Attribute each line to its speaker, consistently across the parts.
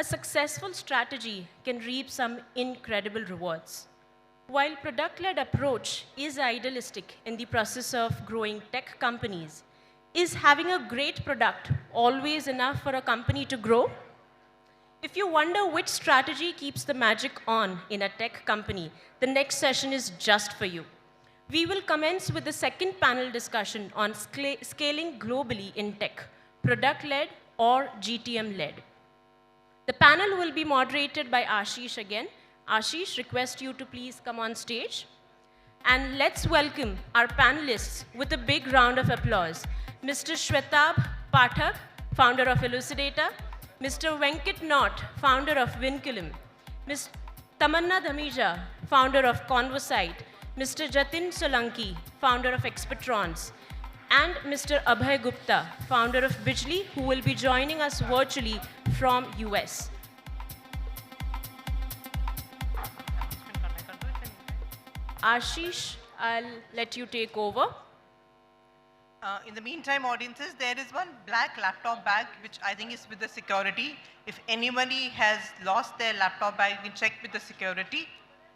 Speaker 1: a successful strategy can reap some incredible rewards. While product-led approach is idealistic in the process of growing tech companies, is having a great product always enough for a company to grow? If you wonder which strategy keeps the magic on in a tech company, the next session is just for you. We will commence with the second panel discussion on scaling globally in tech, product-led or GTM-led. The panel will be moderated by Ashish again. Ashish, request you to please come on stage. And let's welcome our panelists with a big round of applause. Mr. Swetabh Pathak, founder of Elucidata, Mr. Venkat Nott, founder of Vinculum, Ms. Tamanna Dhamija, founder of Convosight, Mr. Jatin Solanki, founder of Expertrons, and Mr. Abhay Gupta, founder of Bidgely, who will be joining us virtually from US. Ashish, I'll let you take over.
Speaker 2: In the meantime, audiences, there is one black laptop bag, which I think is with the security. If anybody has lost their laptop bag, you can check with the security.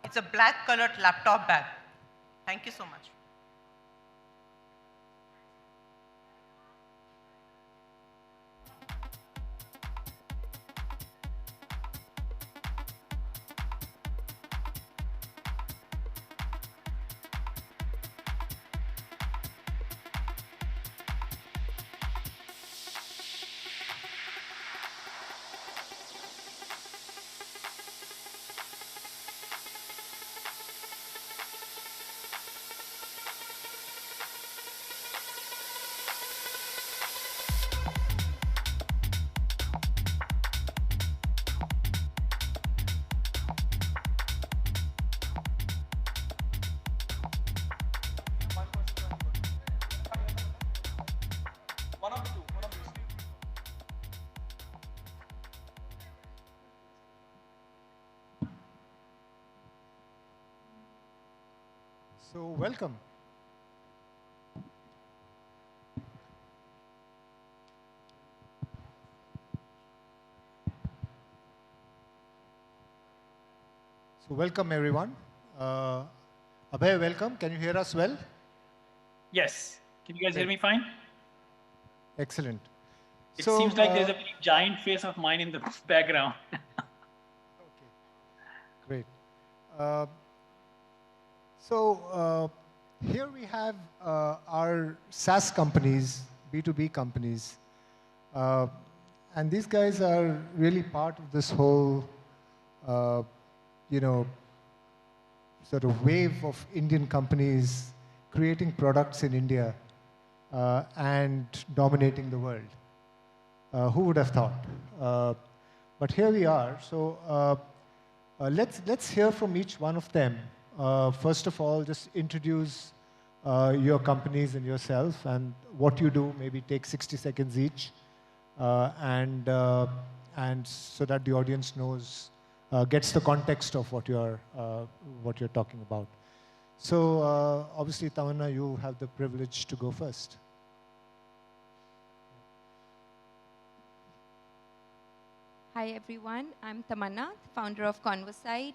Speaker 2: It's a black colored laptop bag. Thank you so much.
Speaker 3: So welcome. So welcome everyone. Abhay, welcome. Can you hear us well?
Speaker 4: Yes. Can you guys hear me fine?
Speaker 3: Excellent.
Speaker 4: It seems like there's a very giant face of mine in the background.
Speaker 3: Okay, great. So here we have our SaaS companies, B2B companies. And these guys are really part of this whole, sort of wave of Indian companies creating products in India and dominating the world. Who would have thought? But here we are. So let's hear from each one of them. First of all, just introduce your companies and yourself and what you do. Maybe take 60 seconds each, and so that the audience knows, gets the context of what you're talking about. So obviously, Tamanna, you have the privilege to go first.
Speaker 5: Hi everyone, I'm Tamanna, founder of Convosight.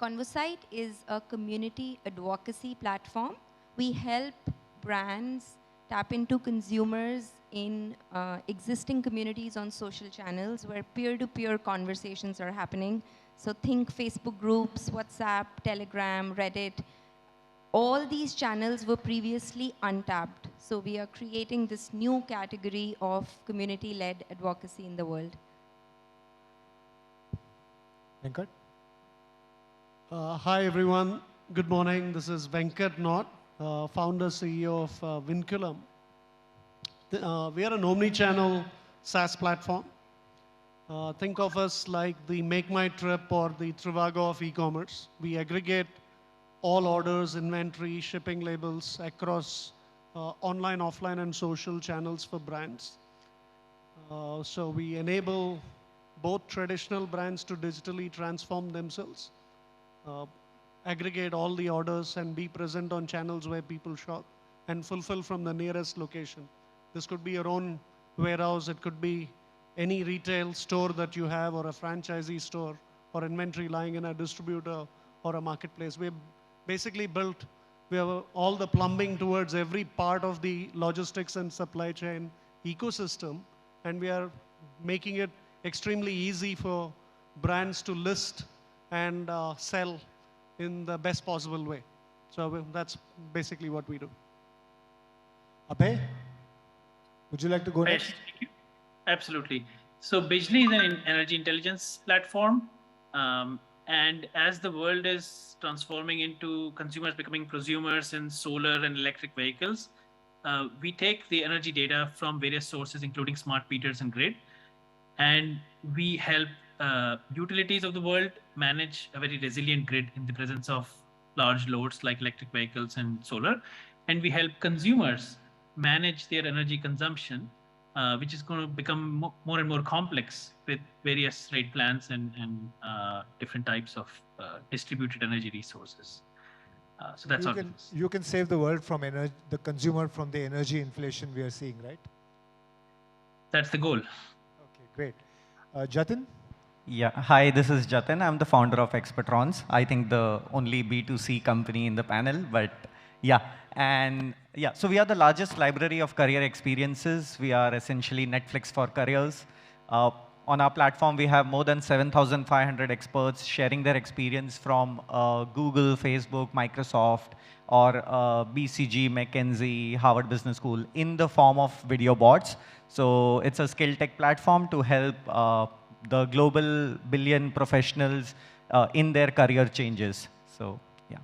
Speaker 5: Convosight is a community advocacy platform. We help brands tap into consumers in existing communities on social channels where peer-to-peer conversations are happening. So think Facebook groups, WhatsApp, Telegram, Reddit. All these channels were previously untapped. So we are creating this new category of community-led advocacy in the world.
Speaker 3: Venkat?
Speaker 6: Hi everyone, good morning. This is Venkat Nott, founder CEO of Vinculum. We are an omni-channel SaaS platform. Think of us like the Make My Trip or the Trivago of e-commerce. We aggregate all orders, inventory, shipping labels across online, offline, and social channels for brands. So we enable both traditional brands to digitally transform themselves, aggregate all the orders and be present on channels where people shop and fulfill from the nearest location. This could be your own warehouse, it could be any retail store that you have or a franchisee store or inventory lying in a distributor or a marketplace. We've basically built, we have all the plumbing towards every part of the logistics and supply chain ecosystem, and we are making it extremely easy for brands to list and sell in the best possible way. So that's basically what we do.
Speaker 3: Abhay, would you like to go
Speaker 4: Yes,
Speaker 3: next?
Speaker 4: thank you. Absolutely. So Bidgely is an energy intelligence platform. And as the world is transforming into consumers becoming prosumers in solar and electric vehicles, we take the energy data from various sources, including smart meters and grid, and we help utilities of the world manage a very resilient grid in the presence of large loads like electric vehicles and solar. And we help consumers manage their energy consumption, which is going to become more and more complex with various rate plans and different types of distributed energy resources. So that's all.
Speaker 3: You can save the world from the consumer from the energy inflation we are seeing, right?
Speaker 4: That's the goal.
Speaker 3: Okay, great. Jatin?
Speaker 7: Yeah, hi, this is Jatin. I'm the founder of Expertrons. I think the only B2C company in the panel, but yeah. And yeah, so we are the largest library of career experiences. We are essentially Netflix for careers. On our platform, we have more than 7,500 experts sharing their experience from Google, Facebook, Microsoft, or BCG, McKinsey, Harvard Business School in the form of video bots. So it's a skill tech platform to help the global billion professionals in their career changes. So yeah.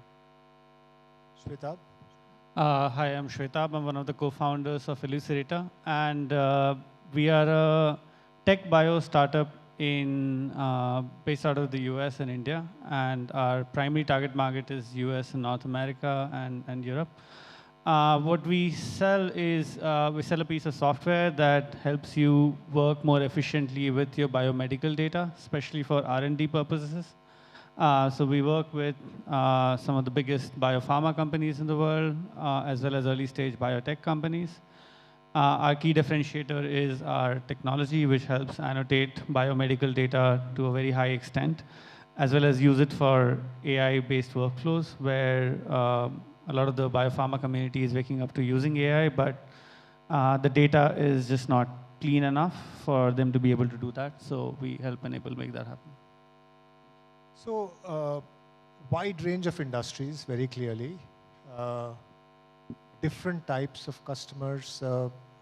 Speaker 3: Swetabh?
Speaker 8: Hi, I'm Swetabh. I'm one of the co-founders of Elucidata, and we are a tech bio startup based out of the US and India, and our primary target market is US and North America and Europe. What we sell is we sell a piece of software that helps you work more efficiently with your biomedical data, especially for R&D purposes. So we work with some of the biggest biopharma companies in the world, as well as early stage biotech companies. Our key differentiator is our technology, which helps annotate biomedical data to a very high extent, as well as use it for AI-based workflows, where a lot of the biopharma community is waking up to using AI, but the data is just not clean enough for them to be able to do that. So we help enable make that happen.
Speaker 3: So, wide range of industries, very clearly. Different types of customers.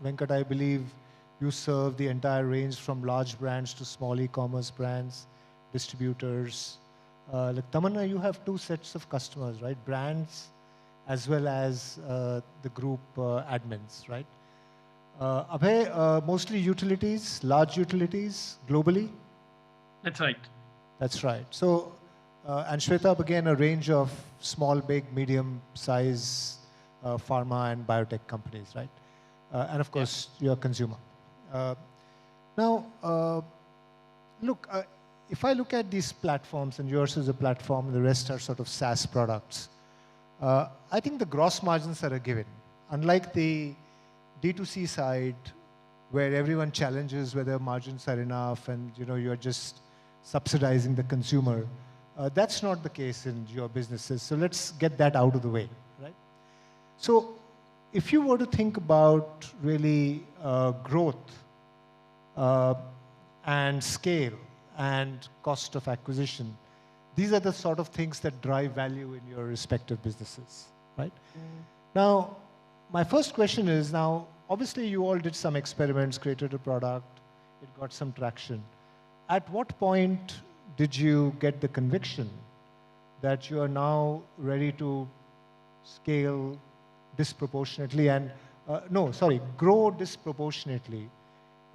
Speaker 3: Venkat, I believe you serve the entire range from large brands to small e-commerce brands, distributors. Like Tamanna, you have two sets of customers, right? Brands as well as the group admins, right? Abhay, mostly utilities, large utilities, globally?
Speaker 4: That's right.
Speaker 3: That's right. So, and Swetabh, again, a range of small, big, medium size pharma and biotech companies, right? And of course, you're a consumer. Now, look, if I look at these platforms, and yours is a platform, and the rest are sort of SaaS products, I think the gross margins are a given. Unlike the D2C side, where everyone challenges whether margins are enough and you're just subsidizing the consumer, that's not the case in your businesses. So let's get that out of the way, right? So if you were to think about really growth and scale and cost of acquisition, these are the sort of things that drive value in your respective businesses, right? Now, my first question is, now, obviously you all did some experiments, created a product, it got some traction. At what point did you get the conviction that you are now ready to scale disproportionately and, grow disproportionately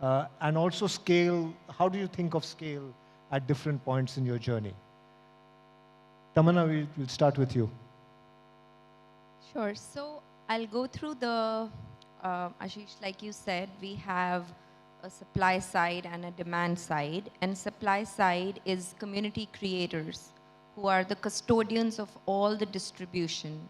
Speaker 3: and also scale? How do you think of scale at different points in your journey? Tamanna, we'll start with you.
Speaker 5: Sure. So I'll go through the, Ashish, like you said, we have a supply side and a demand side. And supply side is community creators who are the custodians of all the distribution.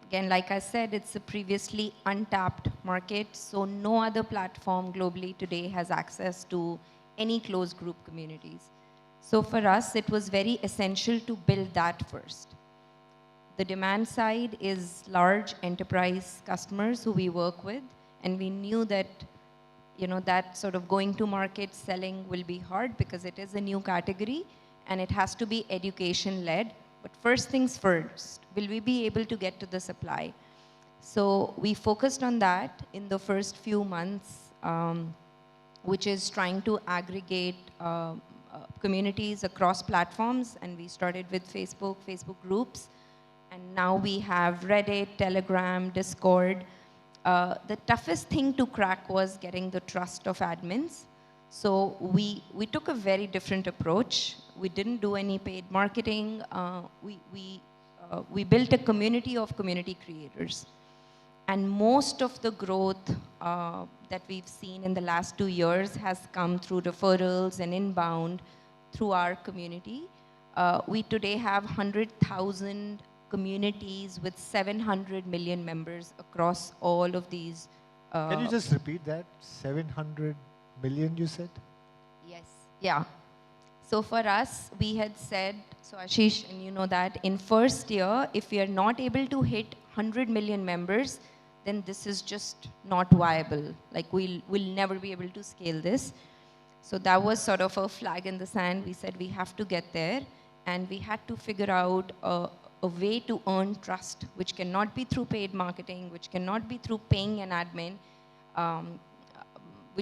Speaker 5: Again, like I said, it's a previously untapped market, so no other platform globally today has access to any closed group communities. So for us, it was very essential to build that first. The demand side is large enterprise customers who we work with, and we knew that that sort of going to market selling will be hard because it is a new category and it has to be education led. But first things first, will we be able to get to the supply? So we focused on that in the first few months, which is trying to aggregate communities across platforms. And we started with Facebook groups. And now we have Reddit, Telegram, Discord. The toughest thing to crack was getting the trust of admins. So we took a very different approach. We didn't do any paid marketing. We built a community of community creators. And most of the growth that we've seen in the last 2 years has come through referrals and inbound through our community. We today have 100,000 communities with 700 million members across all of these.
Speaker 3: Can you just repeat that? 700 million, you said?
Speaker 5: Yes, yeah. So for us, we had said, so Ashish, and you know that, in first year, if we are not able to hit 100 million members, then this is just not viable. Like we'll never be able to scale this. So that was sort of a flag in the sand. We said we have to get there, and we had to figure out a way to earn trust, which cannot be through paid marketing, which cannot be through paying an admin,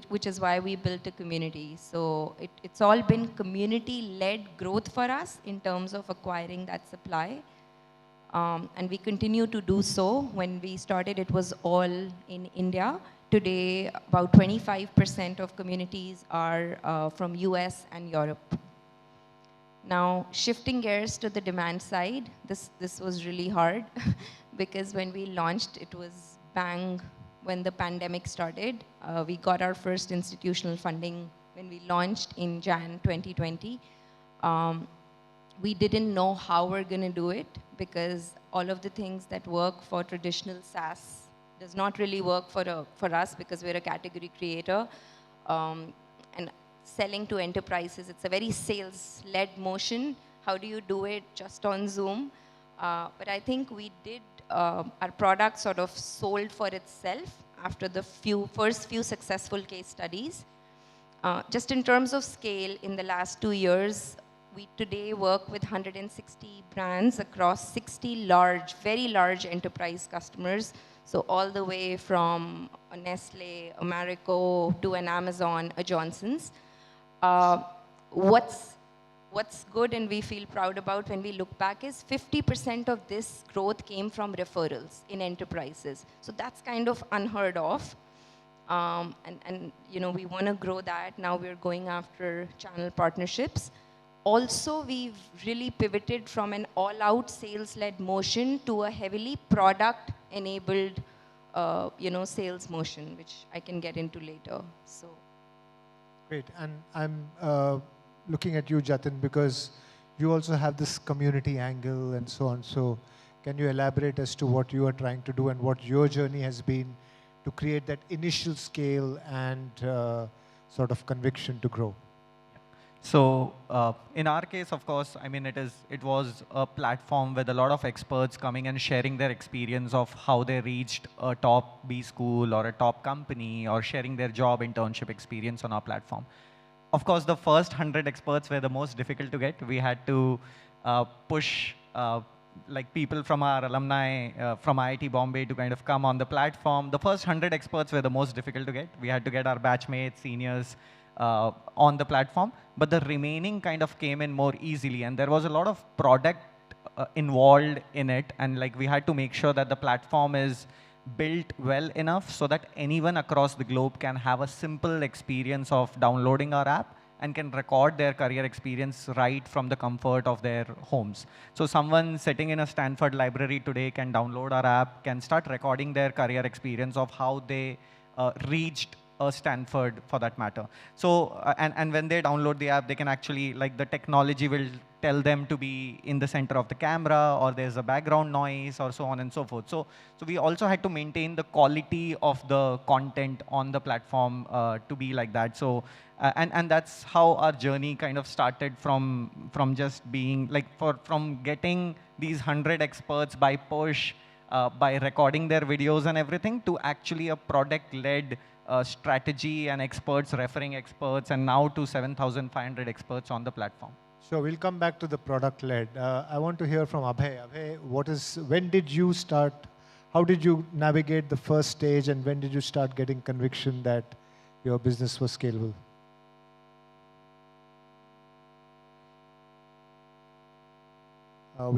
Speaker 5: which is why we built a community. So it's all been community-led growth for us in terms of acquiring that supply. And we continue to do so. When we started, it was all in India. Today, about 25% of communities are from US and Europe. Now, shifting gears to the demand side, this was really hard because when we launched, it was bang when the pandemic started. We got our first institutional funding when we launched in Jan 2020. We didn't know how we're going to do it because all of the things that work for traditional SaaS does not really work for us because we're a category creator. And selling to enterprises, it's a very sales-led motion. How do you do it just on Zoom? But I think we did, our product sort of sold for itself after the first few successful case studies. Just in terms of scale, in the last 2 years, we today work with 160 brands across 60 very large enterprise customers. So all the way from a Nestle, a Marico, to an Amazon, a Johnson's. What's good and we feel proud about when we look back is 50% of this growth came from referrals in enterprises. So that's kind of unheard of. And we want to grow that. Now we're going after channel partnerships. Also, we've really pivoted from an all-out sales-led motion to a heavily product-enabled, sales motion, which I can get into later. So.
Speaker 3: Great, and I'm looking at you, Jatin, because you also have this community angle and so on. So can you elaborate as to what you are trying to do and what your journey has been to create that initial scale and sort of conviction to grow?
Speaker 7: So in our case, of course, I mean, it was a platform with a lot of experts coming and sharing their experience of how they reached a top B school or a top company or sharing their job internship experience on our platform. Of course, the first 100 experts were the most difficult to get. We had to push like people from our alumni from IIT Bombay to kind of come on the platform. The first 100 experts were the most difficult to get. We had to get our batchmates, seniors, on the platform, but the remaining kind of came in more easily, and there was a lot of product involved in it, and like we had to make sure that the platform is built well enough so that anyone across the globe can have a simple experience of downloading our app and can record their career experience right from the comfort of their homes. So someone sitting in a Stanford library today can download our app, can start recording their career experience of how they reached Stanford for that matter. So, and when they download the app, they can actually, like the technology will tell them to be in the center of the camera, or there's a background noise, or so on and so forth. So we also had to maintain the quality of the content on the platform to be like that. So and that's how our journey kind of started from just being like from getting these 100 experts by push, by recording their videos and everything, to actually a product-led strategy and experts referring experts, and now to 7,500 experts on the platform.
Speaker 3: So we'll come back to the product-led. I want to hear from Abhay. Abhay, when did you start? How did you navigate the first stage, and when did you start getting conviction that your business was scalable?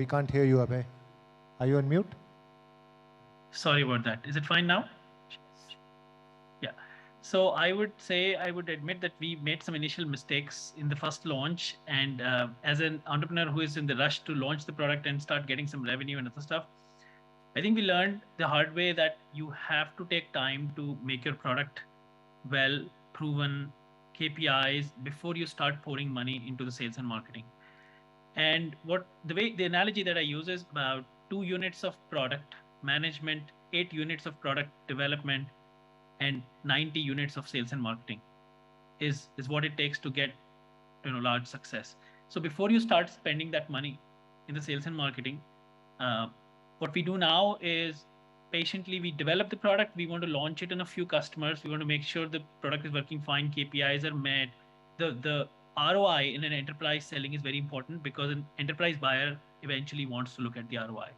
Speaker 3: We can't hear you, Abhay. Are you on mute?
Speaker 4: Sorry about that. Is it fine now? Yeah. So I would admit that we made some initial mistakes in the first launch. And as an entrepreneur who is in the rush to launch the product and start getting some revenue and other stuff, I think we learned the hard way that you have to take time to make your product well proven, KPIs, before you start pouring money into the sales and marketing. And the analogy that I use is about 2 units of product management, 8 units of product development, and 90 units of sales and marketing is what it takes to get large success. So before you start spending that money in the sales and marketing, what we do now is patiently we develop the product. We want to launch it in a few customers. We want to make sure the product is working fine, KPIs are met. The ROI in an enterprise selling is very important, because an enterprise buyer eventually wants to look at the ROI.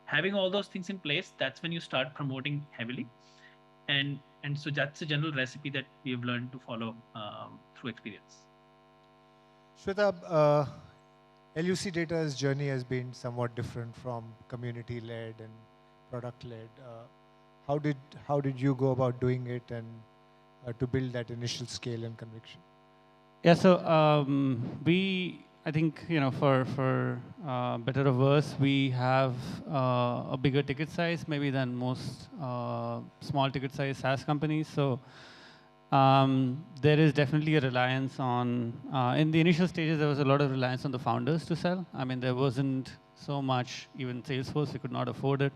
Speaker 4: Having all those things in place, that's when you start promoting heavily. And so that's a general recipe that we have learned to follow through experience.
Speaker 3: Swetabh, Elucidata's journey has been somewhat different from community-led and product-led. How did you go about doing it, and to build that initial scale and conviction?
Speaker 8: Yeah, so I think, for better or worse, we have a bigger ticket size maybe than most small ticket size SaaS companies. So there is definitely a reliance on, in the initial stages, there was a lot of reliance on the founders to sell. I mean, there wasn't so much, even Salesforce, we could not afford it.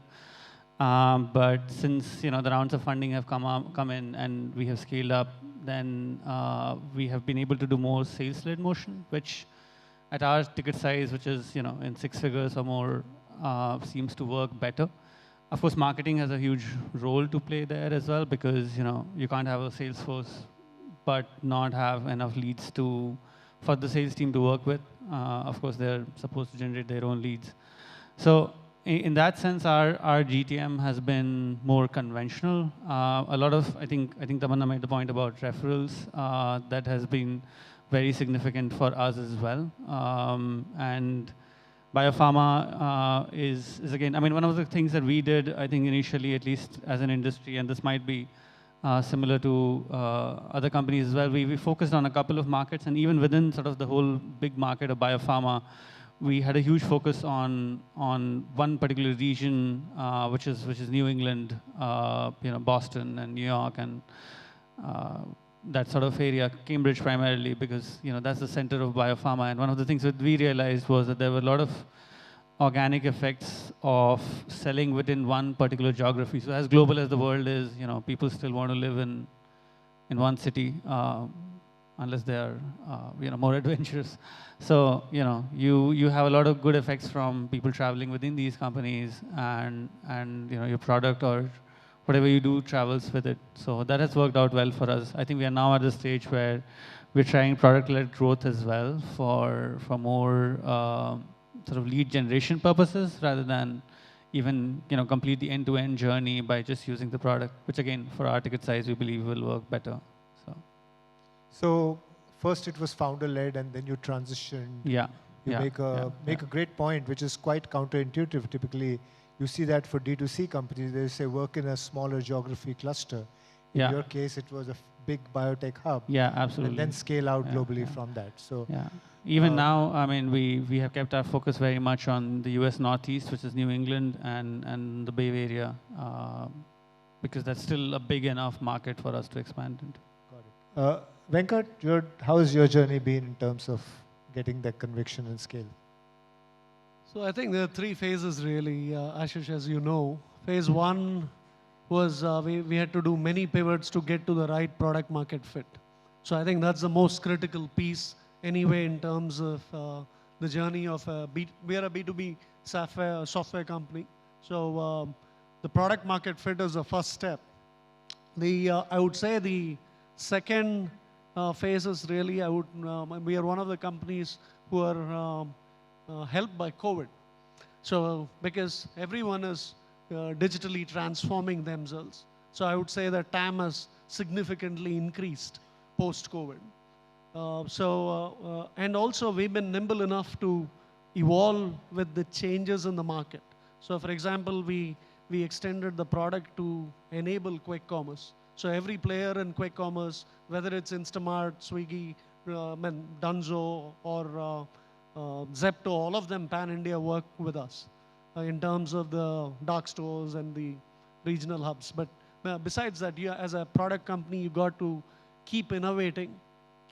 Speaker 8: But since, the rounds of funding have come in and we have scaled up, then we have been able to do more sales-led motion, which at our ticket size, which is in 6 figures or more, seems to work better. Of course, marketing has a huge role to play there as well, because you can't have a sales force but not have enough leads for the sales team to work with. Of course, they're supposed to generate their own leads. So in that sense, our GTM has been more conventional. A lot of, I think Tamanna made the point about referrals. That has been very significant for us as well. And biopharma is again, I mean, one of the things that we did, I think initially, at least as an industry, and this might be similar to other companies as well, we focused on a couple of markets, and even within sort of the whole big market of biopharma, we had a huge focus on one particular region, which is New England, Boston and New York and that sort of area, Cambridge primarily, because that's the center of biopharma. And one of the things that we realized was that there were a lot of organic effects of selling within one particular geography. So as global as the world is, people still want to live in one city, unless they are more adventurous. So you have a lot of good effects from people traveling within these companies, and your product or whatever you do travels with it. So that has worked out well for us. I think we are now at the stage where we're trying product-led growth as well for more sort of lead generation purposes, rather than even complete the end-to-end journey by just using the product, which again, for our ticket size, we believe will work better.
Speaker 3: So first it was founder-led, and then you transitioned.
Speaker 8: Yeah.
Speaker 3: You make a great point, which is quite counterintuitive. Typically, you see that for D2C companies, they say work in a smaller geography cluster. In your case, it was a big biotech hub.
Speaker 8: Yeah, absolutely.
Speaker 3: And then scale out globally from that. So
Speaker 8: even now, I mean, we have kept our focus very much on the US Northeast, which is New England and the Bay Area, because that's still a big enough market for us to expand into.
Speaker 3: Got it. Venkat, how has your journey been in terms of getting that conviction and scale?
Speaker 6: So I think there are three phases really, Ashish, as you know. Phase one was we had to do many pivots to get to the right product market fit. So I think that's the most critical piece anyway in terms of the journey of we are a B2B software company. So the product market fit is the first step. I would say the second phase is really, we are one of the companies who are helped by COVID. So because everyone is digitally transforming themselves. So I would say that TAM has significantly increased post-COVID. And also we've been nimble enough to evolve with the changes in the market. So for example, we extended the product to enable quick commerce. So every player in quick commerce, whether it's Instamart, Swiggy, Dunzo, or Zepto, all of them pan-India work with us in terms of the dark stores and the regional hubs. But besides that, as a product company, you got to keep innovating,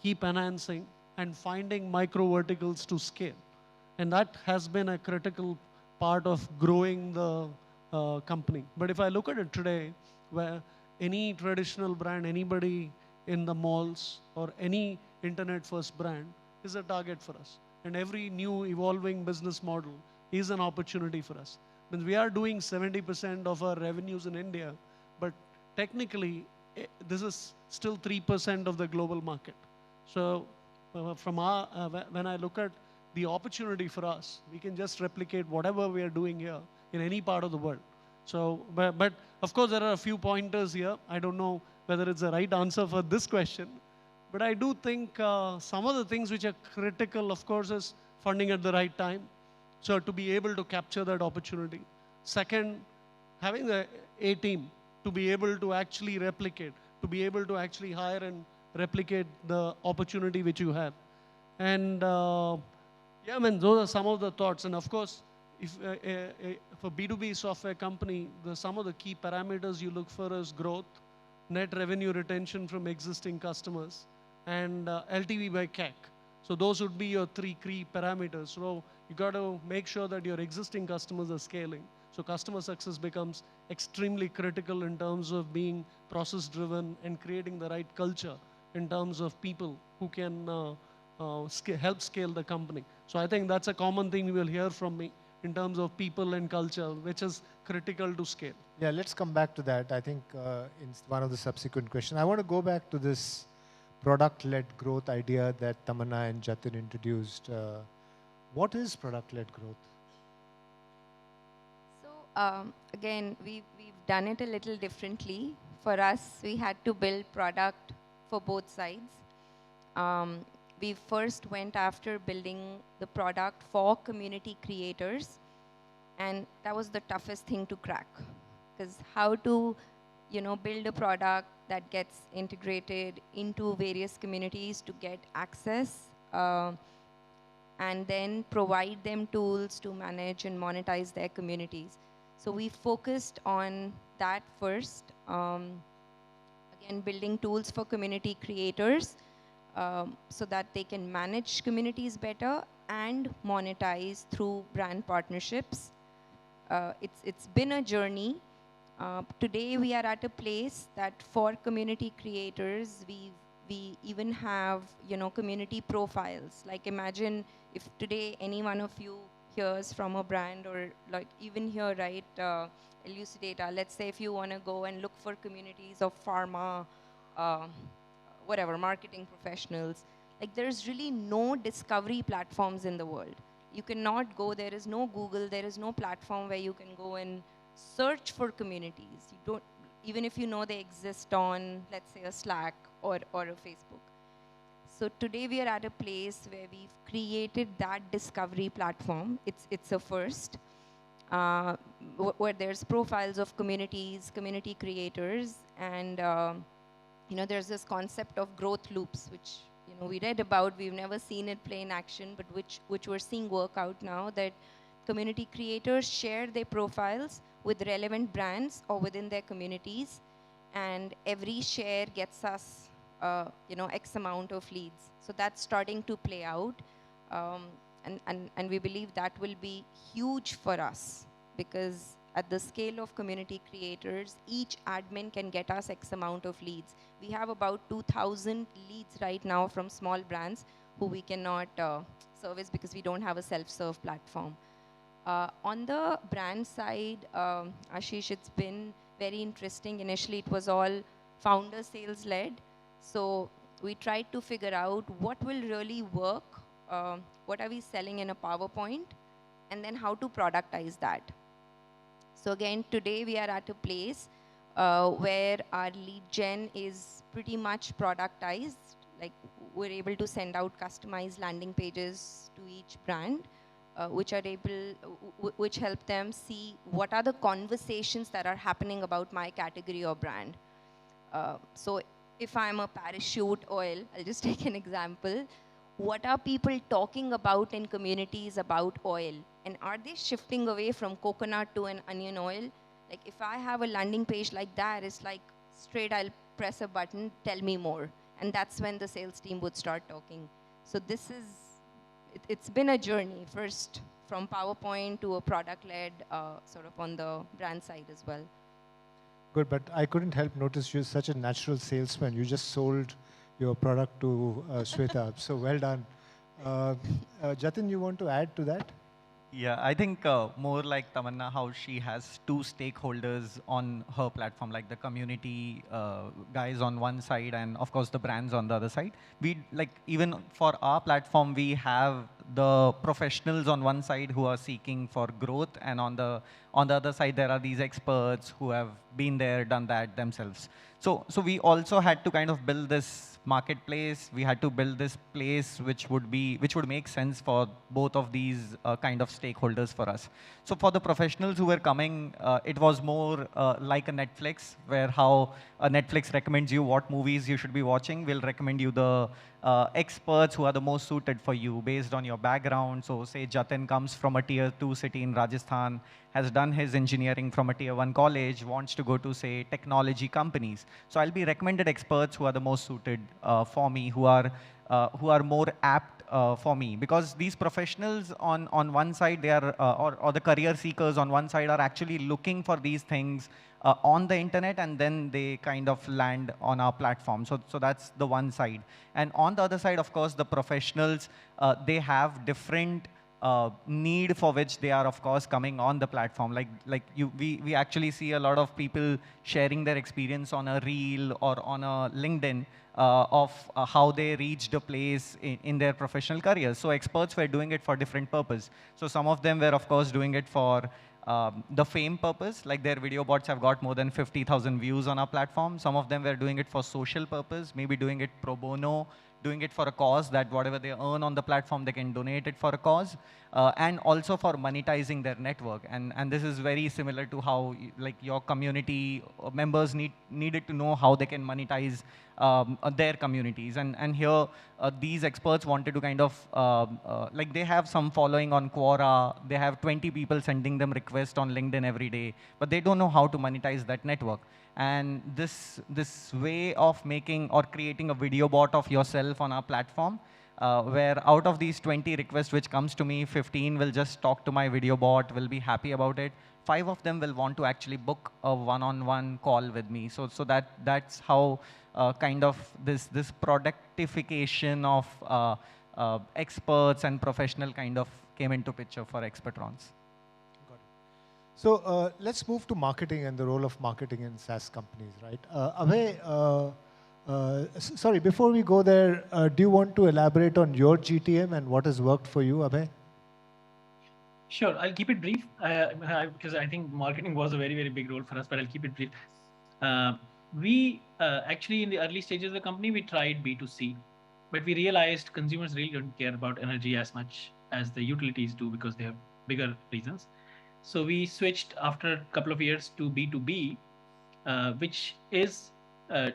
Speaker 6: keep enhancing, and finding micro verticals to scale. And that has been a critical part of growing the company. But if I look at it today, where any traditional brand, anybody in the malls or any internet first brand is a target for us. And every new evolving business model is an opportunity for us. I mean, we are doing 70% of our revenues in India, but technically this is still 3% of the global market. So when I look at the opportunity for us, we can just replicate whatever we are doing here in any part of the world. So, but of course there are a few pointers here. I don't know whether it's the right answer for this question, but I do think some of the things which are critical, of course, is funding at the right time. So to be able to capture that opportunity. Second, having the A team to be able to actually replicate, to be able to actually hire and replicate the opportunity which you have. And yeah, I mean, those are some of the thoughts. And of course, if for B2B software company, some of the key parameters you look for is growth, net revenue retention from existing customers, and LTV by CAC. So those would be your three key parameters. So you got to make sure that your existing customers are scaling. So customer success becomes extremely critical in terms of being process driven and creating the right culture in terms of people who can help scale the company. So I think that's a common thing you will hear from me in terms of people and culture, which is critical to scale.
Speaker 3: Yeah, let's come back to that. I think in one of the subsequent questions, I want to go back to this product-led growth idea that Tamanna and Jatin introduced. What is product-led growth?
Speaker 5: So again, we've done it a little differently. For us, we had to build product for both sides. We first went after building the product for community creators, and that was the toughest thing to crack. Because how to, build a product that gets integrated into various communities to get access, and then provide them tools to manage and monetize their communities. So we focused on that first. Again, building tools for community creators so that they can manage communities better and monetize through brand partnerships. It's been a journey. Today we are at a place that for community creators, we even have community profiles. Like imagine if today any one of you hears from a brand, or like even here, right, Elucidata, let's say if you want to go and look for communities of pharma, whatever, marketing professionals, like there's really no discovery platforms in the world. You cannot go, there is no Google, there is no platform where you can go and search for communities. You don't, even if you know they exist on, let's say, a Slack or a Facebook. So today we are at a place where we've created that discovery platform. It's a first, where there's profiles of communities, community creators, and there's this concept of growth loops, which we read about. We've never seen it play in action, but which we're seeing work out now, that community creators share their profiles with relevant brands or within their communities, and every share gets us X amount of leads. So that's starting to play out. and we believe that will be huge for us, because at the scale of community creators, each admin can get us X amount of leads. We have about 2,000 leads right now from small brands who we cannot service because we don't have a self-serve platform. On the brand side, Ashish, it's been very interesting. Initially, it was all founder sales led. So we tried to figure out what will really work, what are we selling in a PowerPoint, and then how to productize that. So again, today we are at a place where our lead gen is pretty much productized. Like, we're able to send out customized landing pages to each brand, which help them see what are the conversations that are happening about my category or brand. So if I'm a parachute oil, I'll just take an example. What are people talking about in communities about oil? And are they shifting away from coconut to an onion oil? Like, if I have a landing page like that, it's like straight, I'll press a button, tell me more. And that's when the sales team would start talking. So this is, it's been a journey, first from PowerPoint to a product-led sort of on the brand side as well.
Speaker 3: Good, but I couldn't help notice you're such a natural salesman. You just sold your product to Swetabh, so well done. Jatin, you want to add to that?
Speaker 7: Yeah, I think more like Tamanna, how she has two stakeholders on her platform, like the community guys on one side and of course the brands on the other side. We like, even for our platform, we have the professionals on one side who are seeking for growth, and on the other side there are these experts who have been there, done that themselves. So we also had to kind of build this marketplace. We had to build this place which would make sense for both of these kind of stakeholders for us. So for the professionals who were coming, it was more like a Netflix, where how Netflix recommends you what movies you should be watching. We'll recommend you the experts who are the most suited for you based on your background. So say Jatin comes from a tier 2 city in Rajasthan, has done his engineering from a tier 1 college, wants to go to say technology companies. So I'll be recommended experts who are the most suited for me, who are more apt for me, because these professionals on one side, they are or the career seekers on one side are actually looking for these things on the internet, and then they kind of land on our platform. So that's the one side. And on the other side, of course, the professionals, they have different need for which they are, of course, coming on the platform. We actually see a lot of people sharing their experience on a reel or on a LinkedIn of how they reached a place in their professional careers. So experts were doing it for different purpose. So some of them were, of course, doing it for the fame purpose, like their video bots have got more than 50,000 views on our platform. Some of them were doing it for social purpose, maybe doing it pro bono, doing it for a cause, that whatever they earn on the platform, they can donate it for a cause, and also for monetizing their network. And this is very similar to how like your community members needed to know how they can monetize their communities. And here, these experts wanted to kind of, like they have some following on Quora, they have 20 people sending them requests on LinkedIn every day, but they don't know how to monetize that network. And this way of making or creating a video bot of yourself on our platform, where out of these 20 requests which comes to me, 15 will just talk to my video bot, will be happy about it. 5 of them will want to actually book a one-on-one call with me. So that's how kind of this productification of experts and professional kind of came into picture for Expertrons.
Speaker 3: So let's move to marketing and the role of marketing in SaaS companies, right? Abhay, sorry, before we go there, do you want to elaborate on your GTM and what has worked for you, Abhay?
Speaker 4: Sure, I'll keep it brief because I think marketing was a very, very big role for us, but I'll keep it brief. We actually, in the early stages of the company, we tried B2C, but we realized consumers really don't care about energy as much as the utilities do because they have bigger reasons. So we switched after a couple of years to B2B, which is,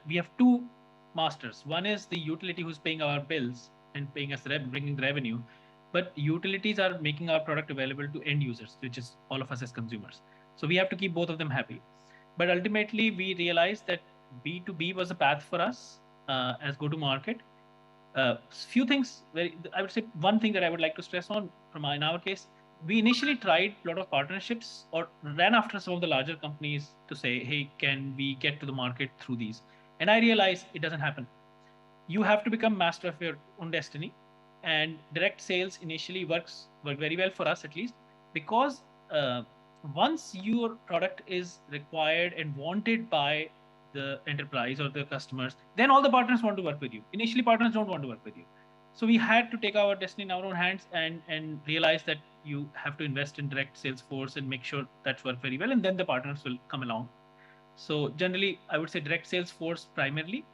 Speaker 4: we have two masters. One is the utility who's paying our bills and paying us, bringing the revenue, but utilities are making our product available to end users, which is all of us as consumers. So we have to keep both of them happy. But ultimately, we realized that B2B was a path for us as go-to-market. few things, I would say one thing that I would like to stress on in our case, we initially tried a lot of partnerships or ran after some of the larger companies to say, hey, can we get to the market through these? And I realized it doesn't happen. You have to become master of your own destiny. And direct sales initially worked very well for us, at least, because once your product is required and wanted by the enterprise or the customers, then all the partners want to work with you. Initially, partners don't want to work with you. So we had to take our destiny in our own hands and realize that you have to invest in direct sales force and make sure that's worked very well, and then the partners will come along. So generally, I would say direct sales force primarily,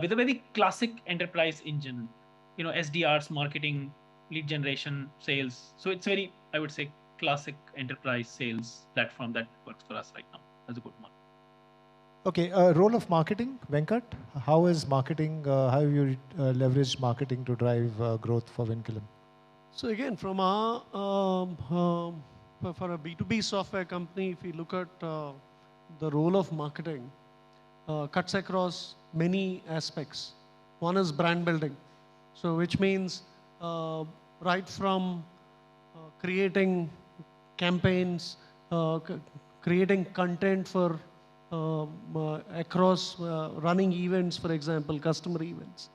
Speaker 4: with a very classic enterprise engine, SDRs, marketing, lead generation, sales. So it's very, I would say, classic enterprise sales platform that works for us right now as a good one.
Speaker 3: Okay, role of marketing, Venkat. How is marketing, how have you leveraged marketing to drive growth for Vinculum?
Speaker 6: So again, from our, for a B2B software company, if we look at the role of marketing, cuts across many aspects. One is brand building. So which means right from creating campaigns, creating content for across running events, for example, customer events,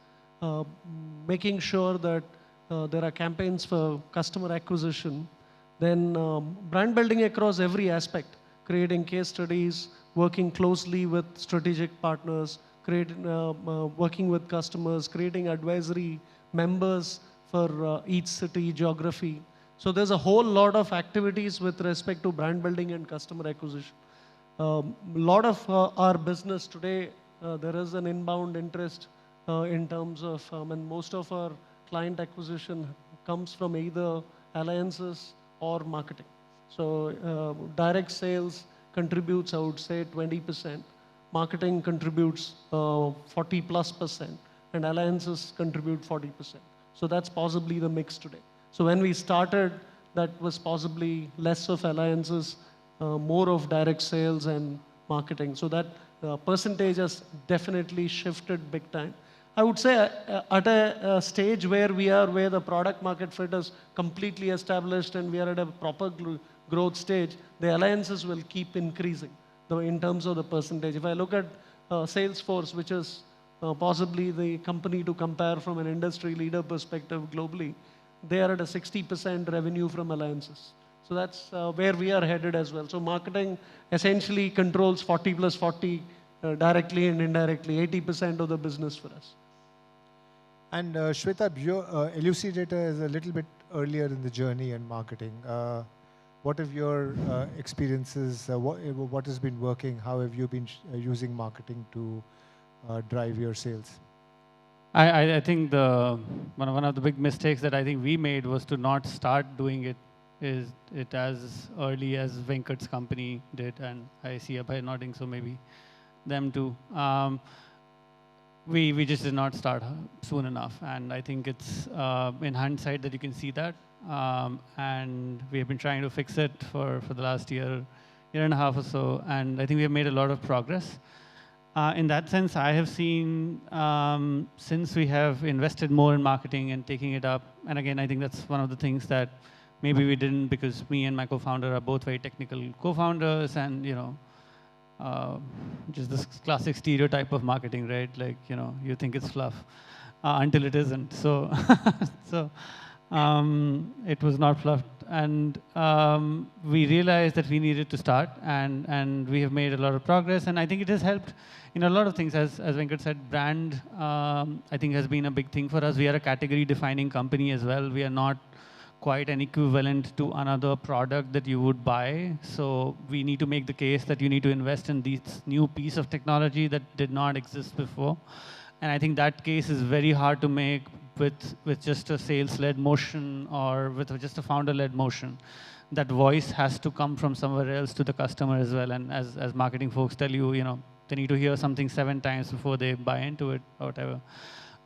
Speaker 6: making sure that there are campaigns for customer acquisition, then brand building across every aspect, creating case studies, working closely with strategic partners, working with customers, creating advisory members for each city, geography. So there's a whole lot of activities with respect to brand building and customer acquisition. A lot of our business today, there is an inbound interest in terms of, and most of our client acquisition comes from either alliances or marketing. So direct sales contributes, I would say, 20%. Marketing contributes 40+%, and alliances contribute 40%. So that's possibly the mix today. So when we started, that was possibly less of alliances, more of direct sales and marketing. So that percentage has definitely shifted big time. I would say at a stage where we are, where the product market fit is completely established and we are at a proper growth stage, the alliances will keep increasing in terms of the percentage. If I look at Salesforce, which is possibly the company to compare from an industry leader perspective globally, they are at a 60% revenue from alliances. So that's where we are headed as well. So marketing essentially controls 40+40 directly and indirectly, 80% of the business for us.
Speaker 3: And Swetabh, your Elucidata is a little bit earlier in the journey in marketing. What have your experiences, what has been working? How have you been using marketing to drive your sales?
Speaker 8: I think one of the big mistakes that I think we made was to not start doing it as early as Venkat's company did, and I see Abhay nodding, so maybe them too. We just did not start soon enough, and I think it's in hindsight that you can see that, and we have been trying to fix it for the last year and a half or so, and I think we have made a lot of progress. In that sense, I have seen, since we have invested more in marketing and taking it up, and again, I think that's one of the things that maybe we didn't, because me and my co-founder are both very technical co-founders, and just this classic stereotype of marketing, right? Like, you think it's fluff until it isn't. So, it was not fluffed, and we realized that we needed to start, and we have made a lot of progress, and I think it has helped in a lot of things. As Venkat said, brand, I think, has been a big thing for us. We are a category-defining company as well. We are not quite an equivalent to another product that you would buy. So we need to make the case that you need to invest in this new piece of technology that did not exist before. And I think that case is very hard to make with just a sales-led motion or with just a founder-led motion. That voice has to come from somewhere else to the customer as well. And as marketing folks tell you, they need to hear something 7 times before they buy into it or whatever.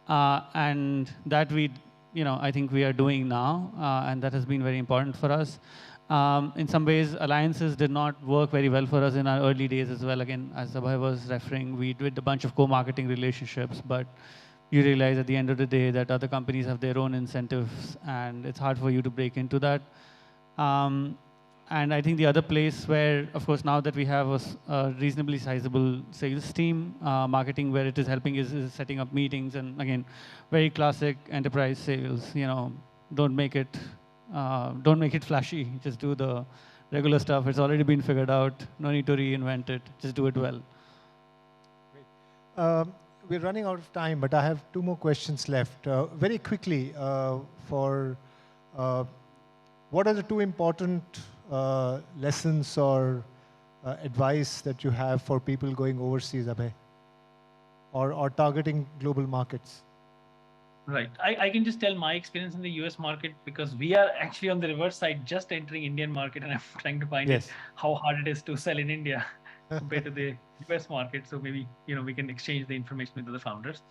Speaker 8: And that I think we are doing now, and that has been very important for us. In some ways, alliances did not work very well for us in our early days as well. Again, as Abhay was referring, we did a bunch of co-marketing relationships, but you realize at the end of the day that other companies have their own incentives, and it's hard for you to break into that. And I think the other place where, of course, now that we have a reasonably sizable sales team, marketing where it is helping is setting up meetings, and again, very classic enterprise sales. You know, don't make it flashy. Just do the regular stuff. It's already been figured out. No need to reinvent it. Just do it well.
Speaker 3: We're running out of time, but I have 2 more questions left. Very quickly, what are the 2 important lessons or advice that you have for people going overseas, Abhay, or targeting global markets?
Speaker 4: Right. I can just tell my experience in the US market, because we are actually on the reverse side, just entering Indian market, and I'm trying to find how hard it is to sell in India compared to the US market. So maybe, you know, we can exchange the information with the founders.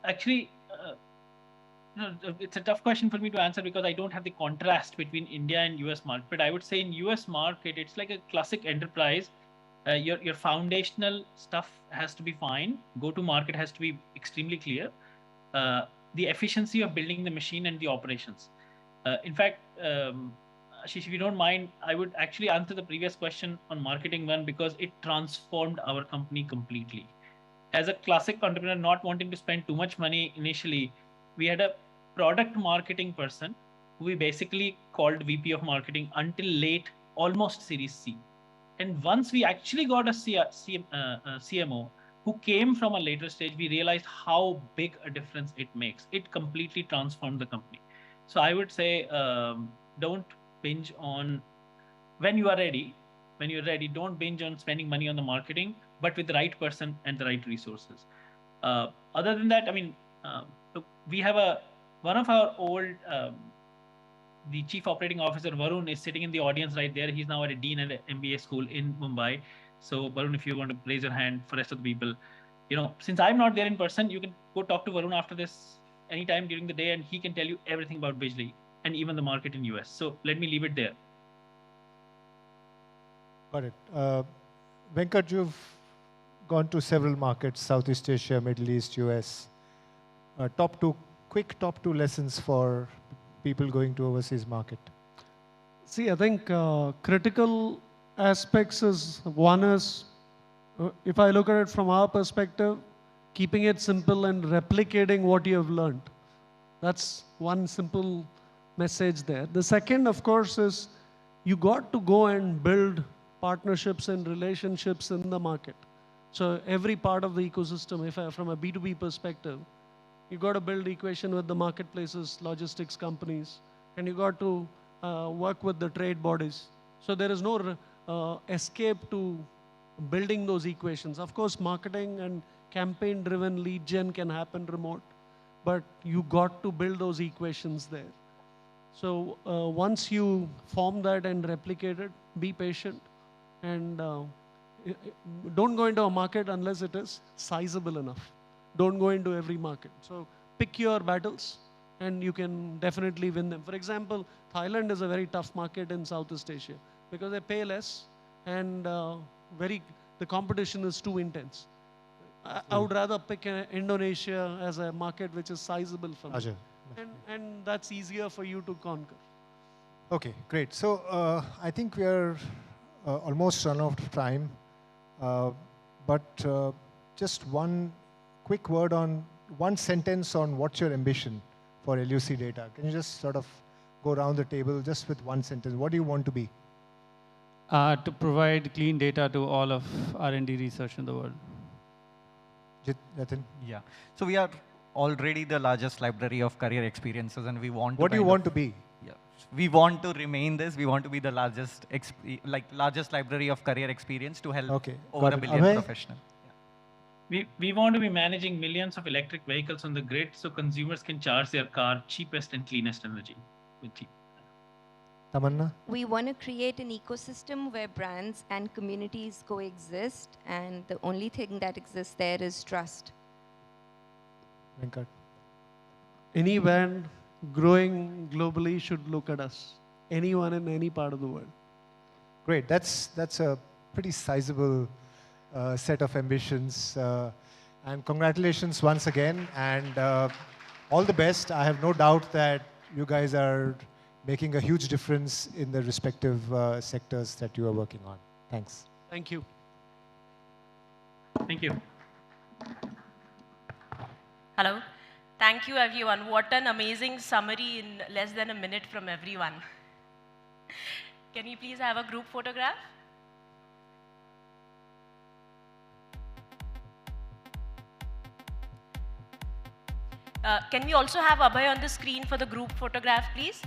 Speaker 4: Actually, you know, it's a tough question for me to answer because I don't have the contrast between India and US market. But I would say in US market, it's like a classic enterprise. Your foundational stuff has to be fine. Go-to-market has to be extremely clear. The efficiency of building the machine and the operations. In fact, Ashish, if you don't mind, I would actually answer the previous question on marketing one, because it transformed our company completely. As a classic entrepreneur, not wanting to spend too much money initially, we had a product marketing person who we basically called VP of marketing until late, almost Series C. And once we actually got a CMO who came from a later stage, we realized how big a difference it makes. It completely transformed the company. So I would say, don't binge on, when you're ready, don't binge on spending money on the marketing, but with the right person and the right resources. Other than that, I mean, look, we have one of our old, the chief operating officer, Varun, is sitting in the audience right there. He's now at a dean at an MBA school in Mumbai. So Varun, if you want to raise your hand for the rest of the people, you know, since I'm not there in person, you can go talk to Varun after this anytime during the day, and he can tell you everything about Bidgely and even the market in US. So let me leave it there.
Speaker 3: Got it. Venkat, you've gone to several markets, Southeast Asia, Middle East, US. Quick top two lessons for people going to overseas market.
Speaker 6: See, I think critical aspects is, one is, if I look at it from our perspective, keeping it simple and replicating what you have learned. That's one simple message there. The second, of course, is you got to go and build partnerships and relationships in the market. So every part of the ecosystem, from a B2B perspective, you got to build equation with the marketplaces, logistics companies, and you got to work with the trade bodies. So there is no escape to building those equations. Of course, marketing and campaign-driven lead gen can happen remote, but you got to build those equations there. So once you form that and replicate it, be patient, and don't go into a market unless it is sizable enough. Don't go into every market. So pick your battles, and you can definitely win them. For example, Thailand is a very tough market in Southeast Asia because they pay less, and the competition is too intense. I would rather pick Indonesia as a market which is sizable for me. And that's easier for you to conquer.
Speaker 3: Okay, great. So I think we are almost run out of time. But just one quick word on, one sentence on what's your ambition for Elucidata. Can you just sort of go around the table just with one sentence? What do you want to be?
Speaker 8: To provide clean data to all of R&D research in the world.
Speaker 3: Jatin?
Speaker 7: Yeah. So we are already the largest library of career experiences, and we want to.
Speaker 3: What do you want to be?
Speaker 7: Yeah. We want to remain this. We want to be the largest library of career experience to help over a billion professionals.
Speaker 4: Yeah. We want to be managing millions of electric vehicles on the grid so consumers can charge their car cheapest and cleanest energy with cheap.
Speaker 3: Tamanna?
Speaker 5: We want to create an ecosystem where brands and communities coexist, and the only thing that exists there is trust.
Speaker 3: Venkat?
Speaker 6: Any brand growing globally should look at us. Anyone in any part of the world.
Speaker 3: Great. That's a pretty sizable set of ambitions. And congratulations once again, and all the best. I have no doubt that you guys are making a huge difference in the respective sectors that you are working on. Thanks.
Speaker 6: Thank you.
Speaker 4: Thank you.
Speaker 1: Hello. Thank you, everyone. What an amazing summary in less than a minute from everyone. Can we please have a group photograph? Can we also have Abhay on the screen for the group photograph, please?